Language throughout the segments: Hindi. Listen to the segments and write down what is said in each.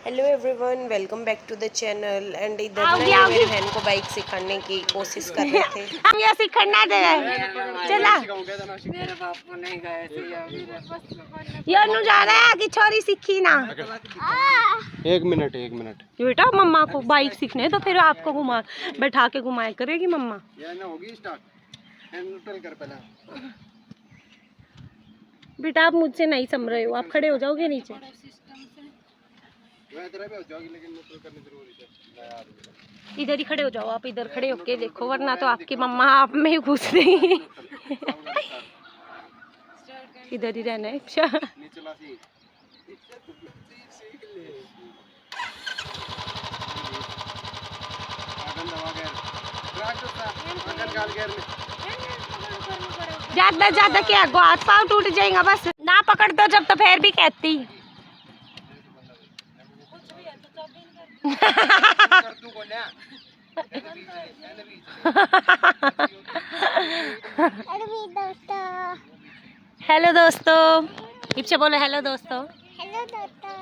Hello everyone, welcome back to the channel. And इधर ना ये मेरी बहन को बाइक सिखाने की कोशिश कर रहे थे। हम ये सिखाना दे चला मेरे पापा नहीं गए थे ये नु जा रहा है कि छोरी सीखी ना। एक मिनट बेटा मम्मा को बाइक सीखने तो फिर आपको बैठा के घुमाया करेगी मम्मा। ये ना होगी स्टार्ट न्यूट्रल कर पहले। बेटा आप मुझसे नहीं समझ रहे हो, आप खड़े हो जाओगे नीचे। इधर भी हो जाओगी लेकिन न्यूट्रल करनी जरूरी है। इधर ही खड़े हो जाओ, आप इधर खड़े होके देखो, वरना तो आपकी मम्मा आप में ही घुस देंगी। इधर ही रहना है। अच्छा नीचे ला सी आगन दबा गया ट्रैक तो था आगन गाल गया में ज्यादा ज्यादा क्या गो, हाथ पाँव टूट जाएगा। बस ना पकड़ दो जब तो फिर भी कहती। कर तू को ना हेलो दोस्तों, इप्से बोलो हेलो दोस्तों। हेलो दोस्तों,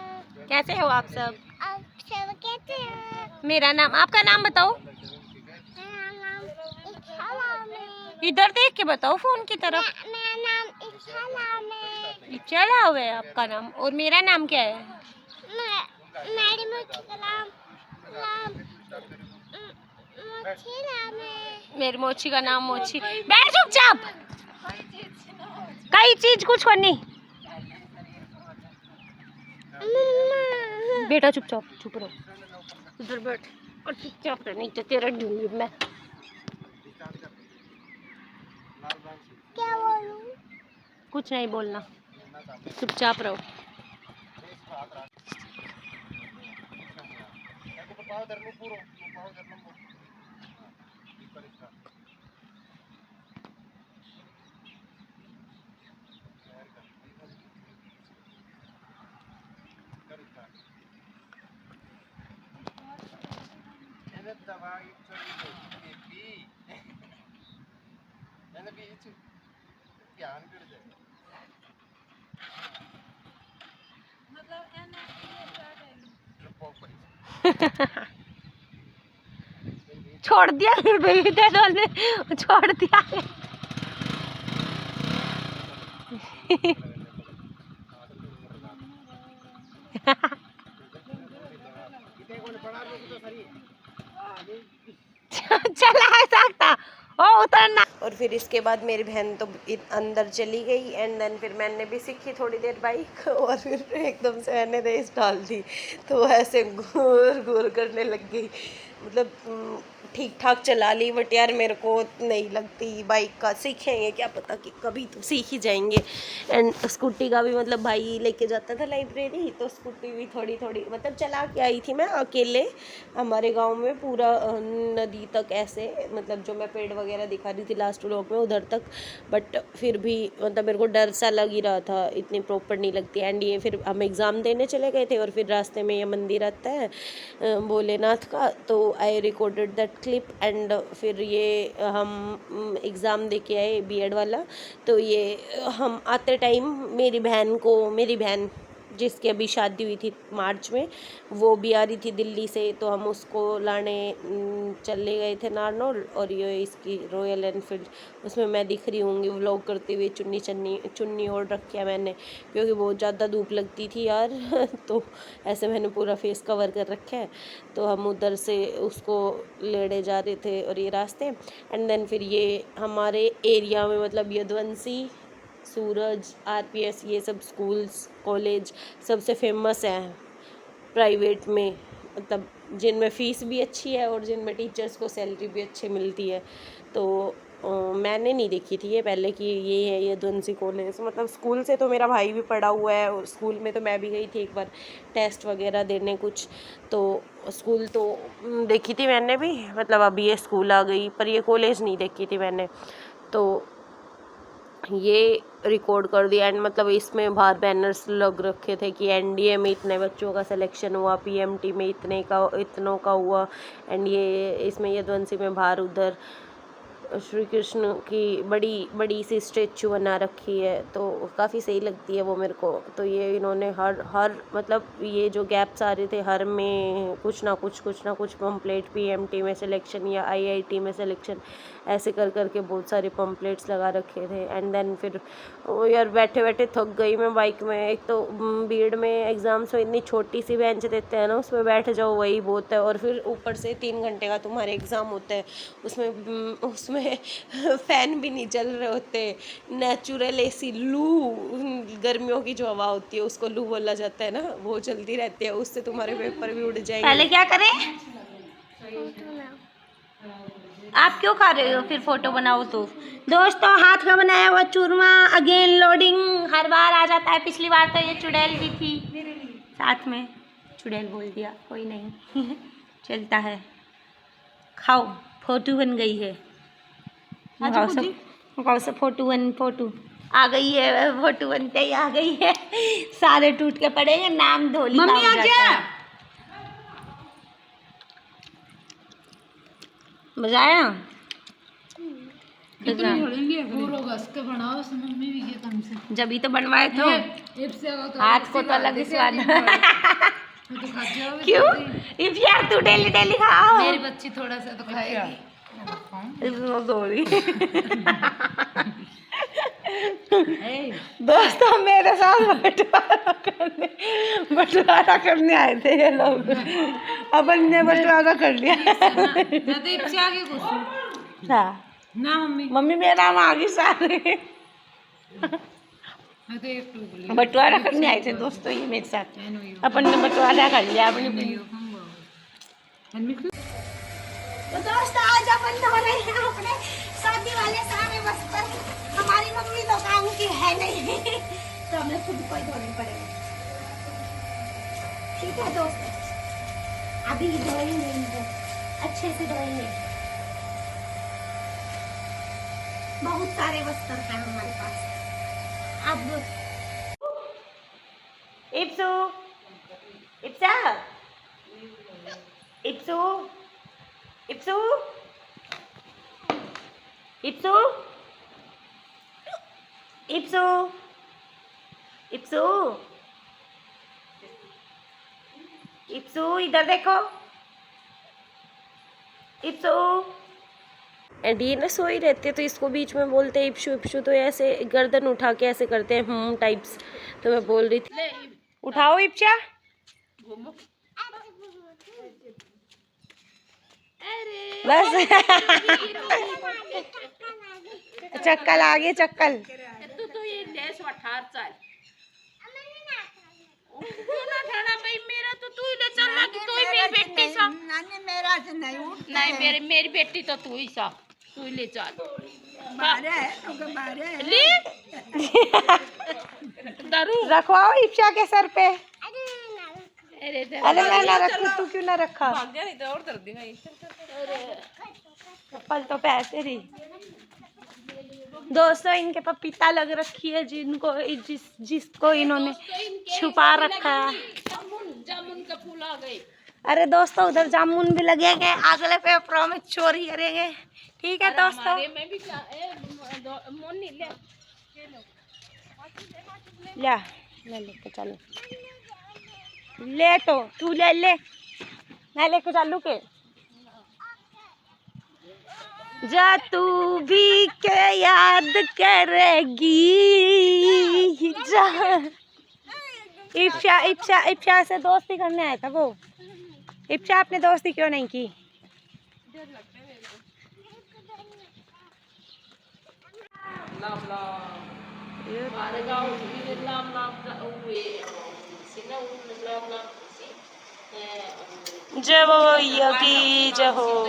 कैसे हो आप सब? आप सब कैसे हैं? मेरा नाम, आपका नाम बताओ। मेरा नाम इच्छा नाम है। इधर देख के बताओ फोन की तरफ। मेरा नाम इच्छा नाम है। चला हुआ है आपका नाम, और मेरा नाम क्या है? मेरी मोची का नाम मोची नाम है। मेरी मोची का नाम मोची। बैठ चुपचाप, कई चीज कुछ नहीं। बेटा चुपचाप, चुप रहो, उधर बैठ और चुपचाप रह, नहीं तो तेरा ढूंढूंगी मैं। क्या बोलूं? कुछ नहीं बोलना, चुपचाप रहो। पाव धरनो पूरो पाव धरनो એને દવાઈ ચડી બી એને બી ધ્યાન કરી દે मतलब એને छोड़ दिया बेटे ने, छोड़ दिया। चला सकता ओ उतरना। और फिर इसके बाद मेरी बहन तो अंदर चली गई। एंड देन फिर मैंने भी सीखी थोड़ी देर बाइक, और फिर एकदम से मैंने रेस डाल दी तो ऐसे घूर घूर करने लग गई। मतलब ठीक ठाक चला ली, बट यार मेरे को नहीं लगती बाइक का सीखेंगे क्या पता कि कभी तो सीख ही जाएंगे। एंड स्कूटी का भी मतलब भाई लेके जाता था लाइब्रेरी, तो स्कूटी भी थोड़ी थोड़ी मतलब चला के आई थी मैं अकेले हमारे गांव में पूरा नदी तक ऐसे, मतलब जो मैं पेड़ वगैरह दिखा रही थी लास्ट व्लॉग में उधर तक। बट फिर भी मतलब मेरे को डर सा लग ही रहा था, इतनी प्रॉपर नहीं लगती। एंड ये फिर हम एग्ज़ाम देने चले गए थे और फिर रास्ते में ये मंदिर आता है भोलेनाथ का, तो I recorded that clip. And फिर ये हम एग्ज़ाम दे के आए बीएड वाला, तो ये हम आते टाइम मेरी बहन जिसकी अभी शादी हुई थी मार्च में, वो भी आ रही थी दिल्ली से, तो हम उसको लाने चले गए थे नारनौल। और ये इसकी रॉयल एनफील्ड, उसमें मैं दिख रही होंगी व्लॉग करते हुए, चुन्नी ओढ़ रखी है मैंने क्योंकि बहुत ज़्यादा धूप लगती थी यार। तो ऐसे मैंने पूरा फेस कवर कर रखा है। तो हम उधर से उसको लेने जा रहे थे और ये रास्ते। एंड देन फिर ये हमारे एरिया में मतलब यदुवंशी, सूरज, आरपीएस, ये सब स्कूल्स कॉलेज सबसे फेमस हैं प्राइवेट में, मतलब जिनमें फ़ीस भी अच्छी है और जिनमें टीचर्स को सैलरी भी अच्छी मिलती है। तो मैंने नहीं देखी थी ये पहले कि ये है यदुवंशी कॉलेज। मतलब स्कूल से तो मेरा भाई भी पढ़ा हुआ है, और स्कूल में तो मैं भी गई थी एक बार टेस्ट वगैरह देने कुछ, तो स्कूल तो देखी थी मैंने भी। मतलब अभी ये स्कूल आ गई, पर ये कॉलेज नहीं देखी थी मैंने। तो ये रिकॉर्ड कर दिया। एंड मतलब इसमें बाहर बैनर्स लग रखे थे कि एनडीए में इतने बच्चों का सिलेक्शन हुआ, पीएमटी में इतनों का हुआ। एंड ये इसमें यदुवंशी में बाहर उधर श्री कृष्ण की बड़ी बड़ी सी स्टेचू बना रखी है, तो काफ़ी सही लगती है वो मेरे को। तो ये इन्होंने हर मतलब ये जो गैप्स आ रहे थे हर में कुछ ना कुछ पम्पलेट, पीएमटी में सिलेक्शन या आईआईटी में सिलेक्शन, ऐसे कर के बहुत सारे पम्पलेट्स लगा रखे थे। एंड देन फिर यार बैठे बैठे थक गई मैं बाइक में। एक तो भीड़ में एग्ज़ाम्स में इतनी छोटी सी बेंच देते हैं ना, उसमें बैठ जाओ वही बहुत है। और फिर ऊपर से 3 घंटे का तुम्हारे एग्ज़ाम होता है, उसमें फ़ैन भी नहीं चल रहे होते, नेचुरल एसी लू, गर्मियों की जो हवा होती है उसको लू बोला जाता है ना, वो चलती रहती है, उससे तुम्हारे पेपर भी उड़ जाएंगे। पहले क्या करें? आप क्यों खा रहे हो फिर फोटो बनाओ तो? दोस्तों हाथ का बनाया हुआ चूरमा अगेन लोडिंग, हर बार आ जाता है। पिछली बार तो ये चुड़ैल भी थी साथ में, चुड़ैल बोल दिया, कोई नहीं चलता है। खाओ, फोटो बन गई है। सब फोटो आ गई है, फोटो बनते ही आ गई है। सारे टूट के पड़ेंगे, नाम धोली का हो जाता है। बजाया जब ही तो बनवाए थे, हाथ को तो अलग ही स्वाद। क्यों इफ यार तू डेली डेली खाओ, मेरी बच्ची थोड़ा सा तो खाएगी। दोस्तों मेरे साथ बंटवारा करने आए थे ये लोग, अपन ने बंटवारा कर लिया। ना मम्मी, मम्मी मेरा नाम आगे सारे बंटवारा करने आए थे दोस्तों ये मेरे साथ, अपन ने बंटवारा कर लिया अपने। तो दोस्तों आज अपन धो रहे हैं अपने शादी वाले सारे वस्त्र। हमारी मम्मी तो काम की है नहीं तो हमें खुद को ही धोने पड़ेगा। ठीक है दोस्तों, अभी धोएंगे इनको, अच्छे से धोएंगे। बहुत सारे वस्त्र हैं हमारे पास। अब इप्सू इप्सा इप्सू इप्सू इप्सू इप्सू इप्सू इप्सू इधर देखो इप्सू। एंड ये ना सोई रहती है तो इसको बीच में बोलते हैं इप्शु इप्शु, तो ऐसे गर्दन उठा के ऐसे करते हैं टाइप्स। तो मैं बोल रही थी उठाओ इप्सा। बस चक्कल आ गए, चक्कल। तू ये देश वठार चल ना खाना भाई, मेरा तो तू ही ले चलना कि तू ही मेरी बेटी सा। नानी मेरा से नहीं उठता नहीं मेरी बेटी तो तू ही सा, तू ही ले चल। बारे है तो बारे है। ले दारू रखवाओ इप्सा के सर पे। अरे अरे मैं ना रखूं, तू क्यों ना रखा? भाग गया नहीं तो और कर देगा ये। चप्पल तो पैसे रही। दोस्तों इनके पपीता लग रखी है जिनको जिसको इन्होंने छुपा रखा है। जामुन का फूल आ गए। अरे दोस्तों उधर जामुन भी लगेंगे, अगले पेपरों में चोरी करेंगे। ठीक है दोस्तों, मैं भी मोनी ले ले लेके चलो, ले तो तू ले मैं लेके चलू के। जा तू भी के याद करेगी जा। इप्शा से दोस्ती करने आया था वो। इप्शा आपने दोस्ती क्यों नहीं की? जय भैया की जय हो।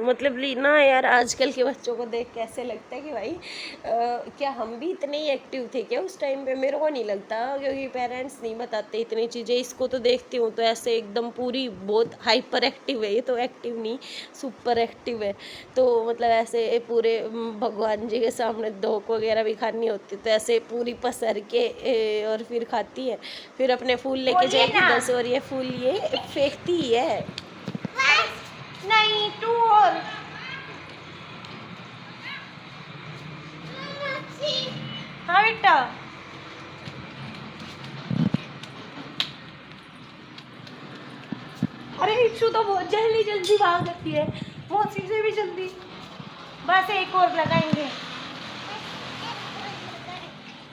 मतलब ना यार, आजकल के बच्चों को देख के ऐसे लगता है कि भाई क्या हम भी इतने ही एक्टिव थे क्या उस टाइम पे। मेरे को नहीं लगता, क्योंकि पेरेंट्स नहीं बताते इतनी चीज़ें। इसको तो देखती हूँ तो ऐसे एकदम पूरी बहुत हाइपर एक्टिव है, ये तो एक्टिव नहीं सुपर एक्टिव है। तो मतलब ऐसे पूरे भगवान जी के सामने धोख वगैरह भी खानी होती तो ऐसे पूरी पसर के और फिर खाती है, फिर अपने फूल लेके जाएगी 10 और ये फूल ये फेंकती ही है। नहीं, 2 और। हाँ बेटा, अरे इच्छू तो बहुत जल्दी जल्दी भाग जाती है, मौसी से भी जल्दी। बस एक और लगाएंगे।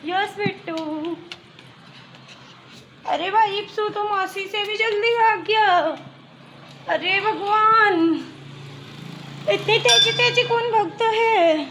यस बिट्टू। अरे भाई इप्सू तो मौसी से भी जल्दी भाग गया। अरे भगवान, इतनी तेजी तेजी कौन भागता है।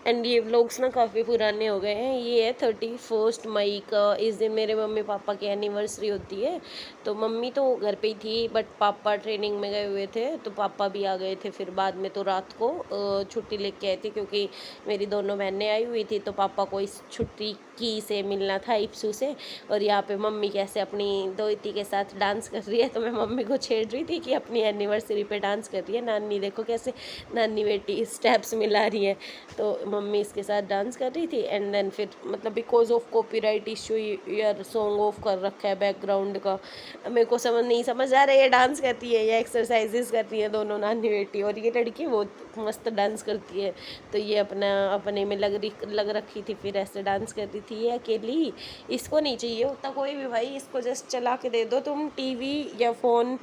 एंड ये व्लॉग्स ना काफ़ी पुराने हो गए हैं। ये है 31 मई का, इस दिन मेरे मम्मी पापा की एनिवर्सरी होती है। तो मम्मी तो घर पे ही थी, बट पापा ट्रेनिंग में गए हुए थे, तो पापा भी आ गए थे। फिर बाद में तो रात को छुट्टी लेके आए थे, क्योंकि मेरी दोनों बहनें आई हुई थी, तो पापा को इस छुट्टी की से मिलना था इप्सू से। और यहाँ पे मम्मी कैसे अपनी दोती के साथ डांस कर रही है, तो मैं मम्मी को छेड़ रही थी कि अपनी एनिवर्सरी पे डांस कर रही है नानी, देखो कैसे नानी बेटी स्टेप्स मिला रही है। तो मम्मी इसके साथ डांस कर रही थी। एंड देन फिर मतलब बिकॉज ऑफ कॉपीराइट इशू यार सॉन्ग ऑफ कर रखा है बैकग्राउंड का। मेरे को नहीं समझ आ रहा है ये डांस करती है या एक्सरसाइजेस कर रही है दोनों नानी बेटी। और ये लड़की बहुत मस्त डांस करती है, तो ये अपने में लग रखी थी, फिर ऐसे डांस कर रही थी ये अकेली। इसको नहीं चाहिए होता कोई भी भाई, इसको जस्ट चला के दे दो तुम टीवी या फ़ोन।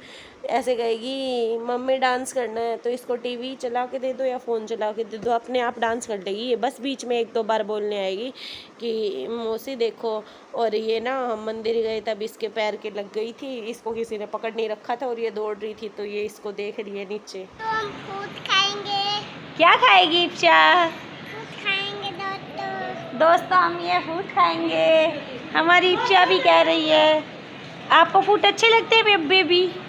ऐसे कहेगी मम्मी डांस करना है, तो इसको टीवी चला के दे दो या फ़ोन चला के दे दो, अपने आप डांस कर लेगी ये। बस बीच में 1-2 बार बोलने आएगी कि मौसी देखो। और ये ना हम मंदिर गए तब इसके पैर के लग गई थी, इसको किसी ने पकड़ नहीं रखा था और ये दौड़ रही थी, तो ये इसको देख रही है नीचे। तो हम फूड खाएंगे। क्या खाएगी इप्सा? फूड खाएंगे दोस्तों। दोस्तों हम ये फूड खाएंगे, हमारी इप्सा भी कह रही है। आपको फूड अच्छे लगते हैं बेबी? हाँ,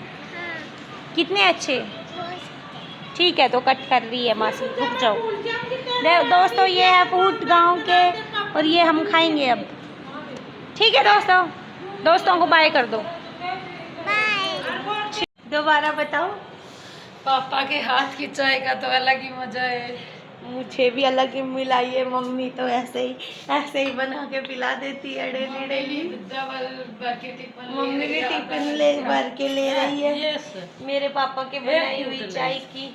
कितने अच्छे? बहुत। ठीक है, तो कट कर रही है मासी, रुक जाओ। दोस्तों ये है फूड गांव के, और ये हम खाएंगे अब। ठीक है दोस्तों को बाय कर दो। बाय। दोबारा बताओ। पापा के हाथ की चाय का तो अलग ही मजा है। मुझे भी अलग ही मिला, ये मम्मी तो ऐसे ही बना के पिला देती है डेली। मम्मी भी टिफिन ले भर के ले रही है मेरे पापा के बनाई हुई चाय की।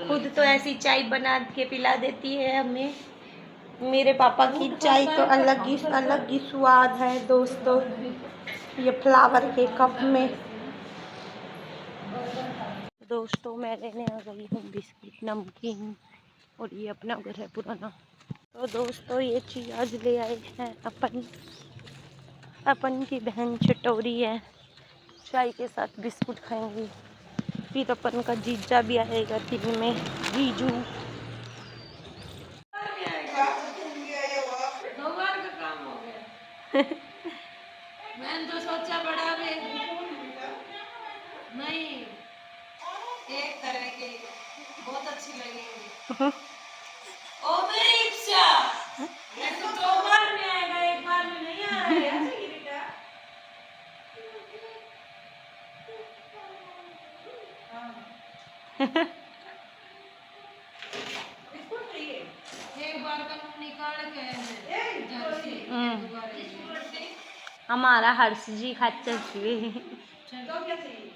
खुद तो ऐसी चाय बना के पिला देती है हमें। मेरे पापा की चाय तो अलग ही स्वाद है दोस्तों। ये फ्लावर के कप में दोस्तों मैं लेने आ गई हूँ बिस्किट नमकीन, और ये अपना घर है पुराना। तो दोस्तों ये चीज़ आज ले आए हैं अपन की बहन चटोरी है, चाय के साथ बिस्कुट खाएंगी। फिर अपन का जीजा भी आएगा दिन में, जीजू। मैंने तो सोचा बड़ा में नहीं, एक तरह के बहुत अच्छी लगेगी। ओ मेरी इच्छा, मैं तो 2 बार में आएगा, 1 बार में नहीं आ रहा है। ऐसे ही बेटा इसको चाहिए 1 बार का मुंह निकाल के हमारा हर्ष जी खाते हुए तो क्या चाहिए?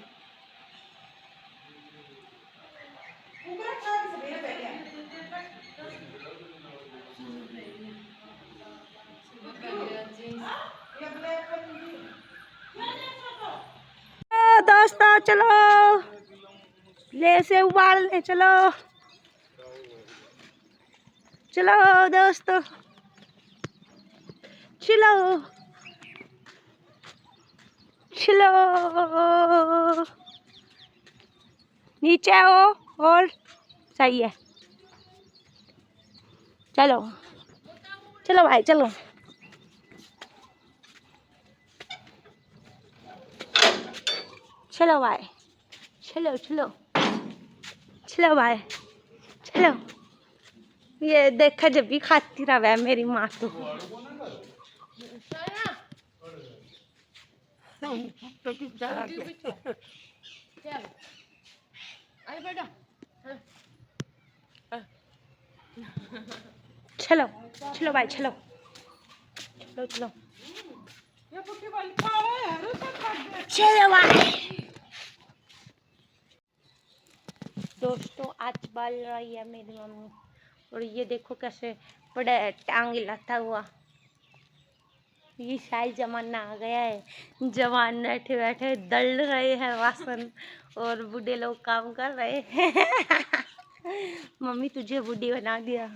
दोस्तों चलो ले से उबालने चलो दोस्तों, चलो नीचे आओ, और सही है। चलो भाई चलो। चलो भाई चलो। चलो भाई चलो। ये देखा जब भी खाती रहा है मेरी माँ तो। चलो चलो भाई चलो चलो चलो चलो भाई। दोस्तों आज बाल रही है मेरी मम्मी और ये देखो कैसे बड़ा टांग हिलाता हुआ। ये शाही जमाना आ गया है, जवान बैठे बैठे दल रहे हैं वासन और बूढ़े लोग काम कर रहे हैं। मम्मी तुझे बूढ़ी बना दिया।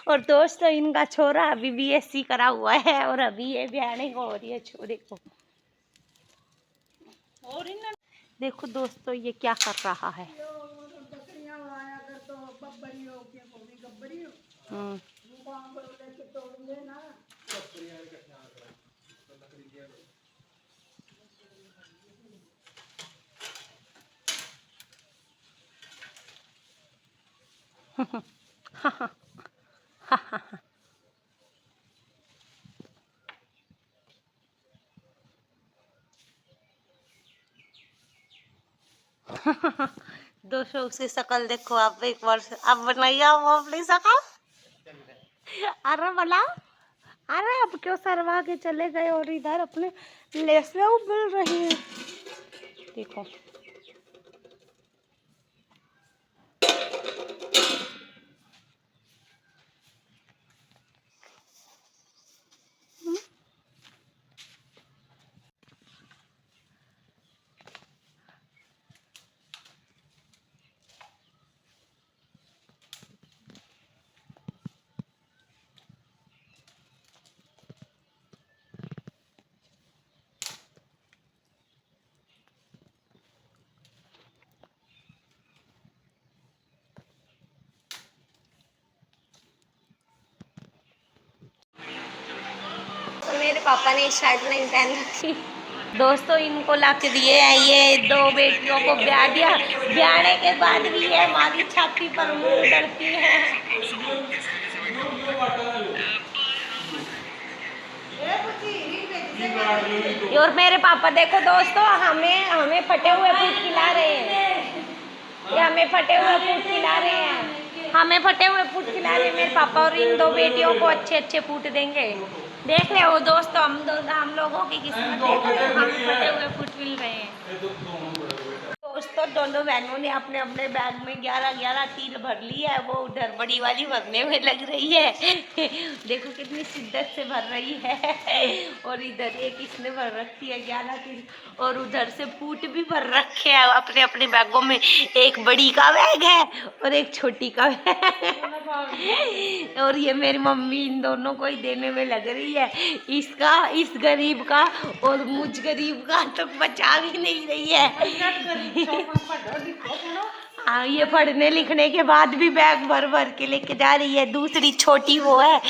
और दोस्तों इनका छोरा अभी BSc करा हुआ है और अभी ये ब्याने को हो रही है छोरे को। और देखो दोस्तों ये क्या कर रहा है। दोस्तों उसकी शकल देखो आप एक बार आप बनाइए आप अपनी शकल। अरे बनाओ। अरे अब क्यों सरवा के चले गए और इधर अपने लेसे उबल रही है देखो। मेरे पापा ने शर्ट नहीं पहन रखी। दोस्तों इनको ला के दिए हैं ये दो बेटियों को ब्याह दिया। ब्याहने के बाद भी ये हमारी छाती पर मुंह डरती है। और मेरे पापा देखो दोस्तों हमें फटे हुए फूट खिला रहे हैं। ये हमें फटे हुए फूट खिला रहे हैं। हमें फटे हुए फूट खिला रहे हैं मेरे पापा और इन दो बेटियों को अच्छे अच्छे फूट देंगे। देख रहे हो दोस्तों हम लोगों की किस्मत हम फटे हुए फूट मिल रहे हैं। दोस्तों दोनों बहनों ने अपने अपने बैग में 11 तिल भर ली है। वो उधर बड़ी वाली भरने में लग रही है। देखो कितनी शिद्दत से भर रही है। और इधर एक इसने भर रखी है 11 तिल और उधर से फूट भी भर रखे हैं अपने अपने बैगों में। एक बड़ी का बैग है और एक छोटी का बैग। और ये मेरी मम्मी इन दोनों को ही देने में लग रही है। इसका इस गरीब का और मुझ गरीब का तो बचा भी नहीं रही है। हाँ ये पढ़ने लिखने के बाद भी बैग भर भर के लेके जा रही है। दूसरी छोटी वो है,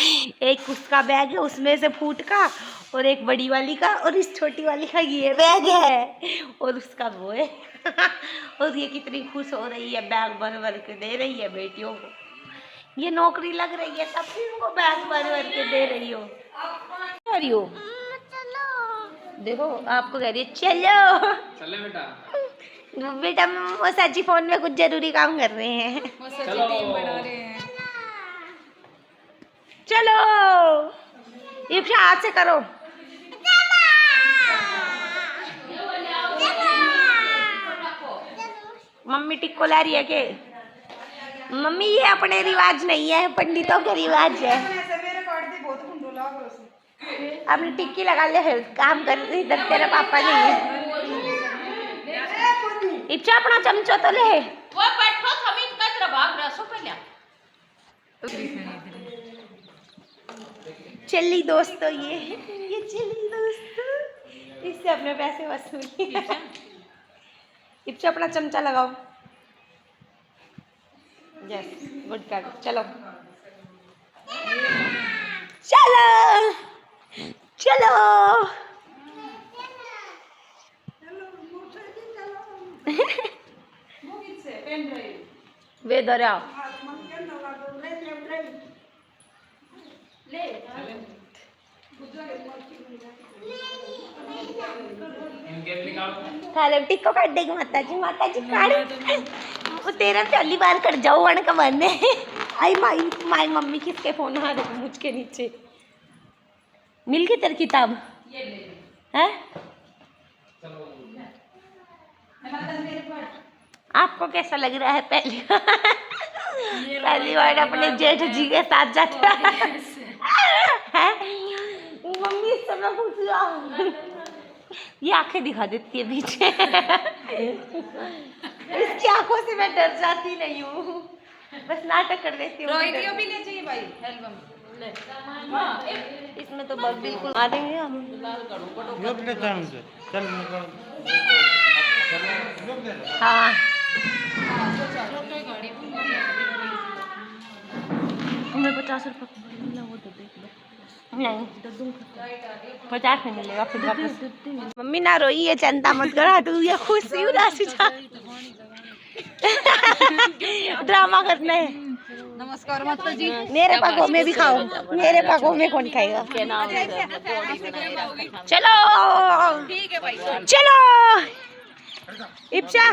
एक उसका बैग है उसमें से फूट का और एक बड़ी वाली का और इस छोटी वाली का ये बैग है और उसका वो है। और ये कितनी खुश हो रही है, बैग भर भर के दे रही है बेटियों को। ये नौकरी लग रही है तब भी उनको बैग भर भर के दे रही हो। क्या रही हो? देखो आपको कह रही है चलो चले बेटा। बेटा वो सच्ची फोन में कुछ जरूरी काम कर रहे हैं। चलो इफ्शा हाथ से करो। मम्मी टिक्को ला रही है के? मम्मी ये अपने रिवाज नहीं है, पंडितों के रिवाज है। अपनी टिक्की लगा ले फिर काम कर रही। इधर तेरा पापा नहीं है। इच्छा अपना चमचो तो ले। वो बैठो थमी कचरा भाग रहा सो पहले। चली दोस्तों ये चली दोस्तों, इससे अपने पैसे वसूली। इच्छा अपना चमचा लगाओ। यस गुड कर। चलो चलो चलो वे दौरा थाले टिक्को काट देगी माता जी काट वो तेरा पहली बार कर जाओ वन का बनने आई माई मम्मी किसके फोन हाँ देखो मुझ के नीचे मिल गई तेरी किताब है आपको कैसा लग रहा है पहली बार अपने जेठ जी के साथ जाता है मम्मी इस समय पूछ रहा ये आंखें दिखा देती है पीछे इसकी आंखों से मैं डर जाती नहीं हूँ बस नाटक कर देती हूँ भी ले चाहिए भाई एल्बम इसमें तो बस बिल्कुल आ देंगे हम हाँ मैं 50 रुपये मिला वो तो देख लो नहीं 50 नहीं मिलेगा फिर वापस मम्मी ना रोई ये चिंता मत करो तू ये खुशी उदासी ड्रामा करना है नमस्कार माता जी। मेरे पगों में भी खाओ मेरे पगों में कौन खाएगा चलो ठीक है भाई चलो इप्सा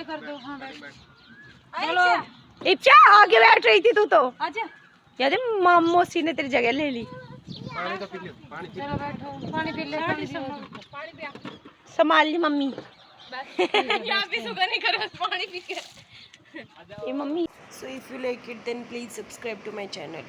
कर दो चलो इप्सा आगे बैठ रही थी तू तो अच्छा याद है मौसी ने तेरी जगह ले ली पानी तो पी लो पानी पी चलो बैठो पानी पी ले पानी संभाल ली मम्मी यहाँ भी सुगा नहीं करो पानी पी के ये mummy So if you like it then please subscribe to my channel.